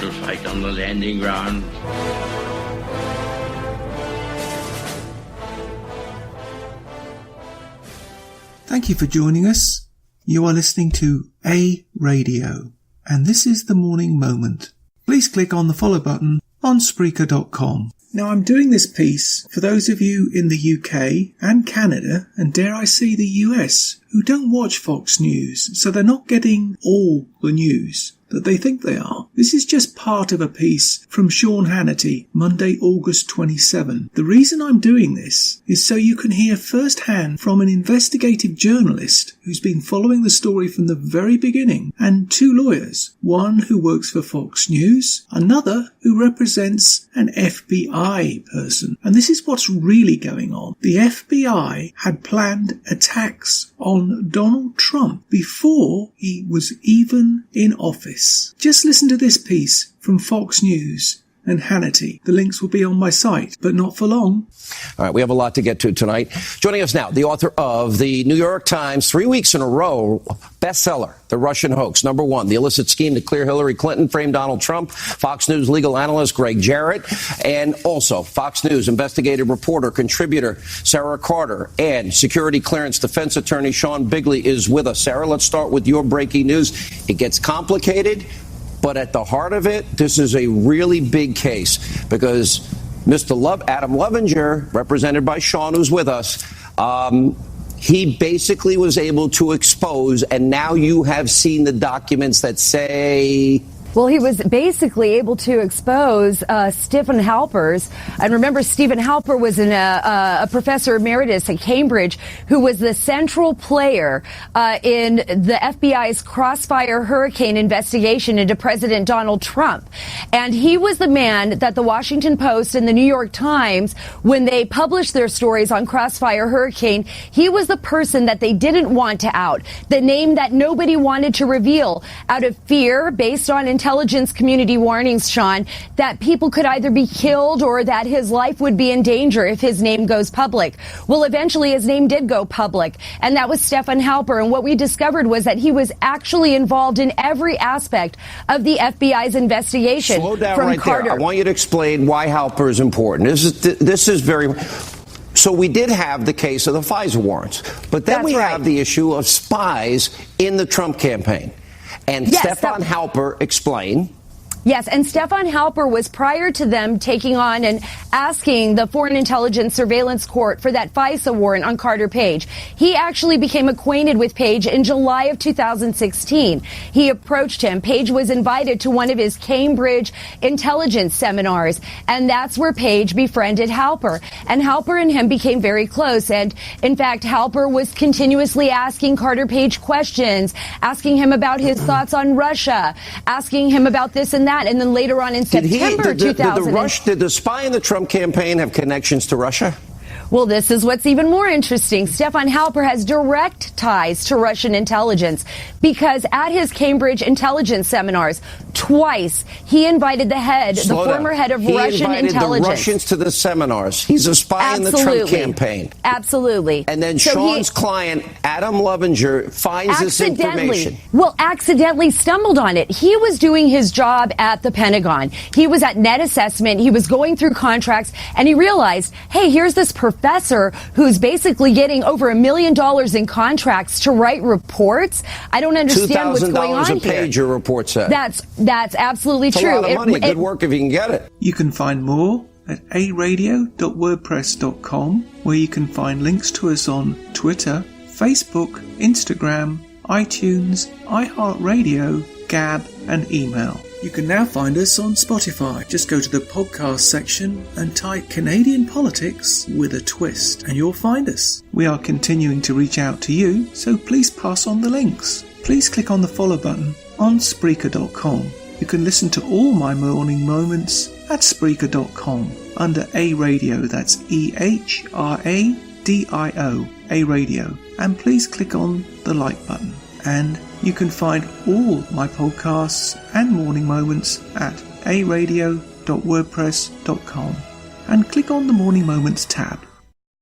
battle fight on the landing ground. Thank you for joining us. You are listening to A Radio, and this is the Morning Moment. Please click on the follow button on Spreaker.com. Now, I'm doing this piece for those of you in the UK and Canada, and dare I say the US, who don't watch Fox News, so they're not getting all the news that they think they are. This is just part of a piece from Sean Hannity, Monday, August 27. The reason I'm doing this is so you can hear firsthand from an investigative journalist who's been following the story from the very beginning, and two lawyers, one who works for Fox News, another who represents an FBI person. And this is what's really going on. The FBI had planned attacks on Donald Trump before he was even in office. Just listen to this piece from Fox News and Hannity. The links will be on my site, but not for long. All right, we have a lot to get to tonight. Joining us now, the author of the New York Times 3 weeks in a row bestseller, The Russian Hoax. Number one, the illicit scheme to clear Hillary Clinton, frame Donald Trump. Fox News legal analyst Greg Jarrett, and also Fox News investigative reporter, contributor Sarah Carter, and security clearance defense attorney Sean Bigley is with us. Sarah, let's start with your breaking news. It gets complicated, but at the heart of it, this is a really big case because Mr. Adam Lovinger, represented by Sean, who's with us, he basically was able to expose, and now you have seen the documents that say... Well, he was basically able to expose Stephen Halper's. And remember, Stephen Halper was a professor emeritus at Cambridge who was the central player in the FBI's Crossfire Hurricane investigation into President Donald Trump. And he was the man that the Washington Post and the New York Times, when they published their stories on Crossfire Hurricane, he was the person that they didn't want to out, the name that nobody wanted to reveal out of fear based on intelligence community warnings, Sean, that people could either be killed or that his life would be in danger if his name goes public. Well, eventually his name did go public, and that was Stephen Halper. And what we discovered was that he was actually involved in every aspect of the FBI's investigation. Slow down right there. I want you to explain why Halper is important. This is very... So we did have the case of the FISA warrants, but then we have the issue of spies in the Trump campaign. And yes, Stephen Halper, explain. Yes, and Stephen Halper was prior to them taking on and asking the Foreign Intelligence Surveillance Court for that FISA warrant on Carter Page. He actually became acquainted with Page in July of 2016. He approached him. Page was invited to one of his Cambridge intelligence seminars, and that's where Page befriended Halper. And Halper and him became very close. And in fact, Halper was continuously asking Carter Page questions, asking him about his thoughts on Russia, asking him about this and that. And then later on in September 2000... Did the spy in the Trump campaign have connections to Russia? Well, this is what's even more interesting. Stephen Halper has direct ties to Russian intelligence because at his Cambridge intelligence seminars, twice he invited the former head of Russian intelligence. He invited the Russians to the seminars. He's a spy in the Trump campaign. Absolutely. And then Sean's client, Adam Lovinger, finds this information. Well, accidentally stumbled on it. He was doing his job at the Pentagon. He was at net assessment. He was going through contracts, and he realized, hey, here's this professor who's basically getting over $1 million in contracts to write reports. I don't understand what's going on here. $2,000 a page, your report said. That's absolutely true. It's a lot of money. Good work if you can get it. You can find more at aradio.wordpress.com, where you can find links to us on Twitter, Facebook, Instagram, iTunes, iHeartRadio, Gab, and email. You can now find us on Spotify. Just go to the podcast section and type Canadian Politics with a Twist, and you'll find us. We are continuing to reach out to you, so please pass on the links. Please click on the follow button on Spreaker.com. You can listen to all my morning moments at Spreaker.com under A Radio, that's EHRADIO, A Radio, and please click on the like button. And you can find all my podcasts and morning moments at aradio.wordpress.com and click on the Morning Moments tab.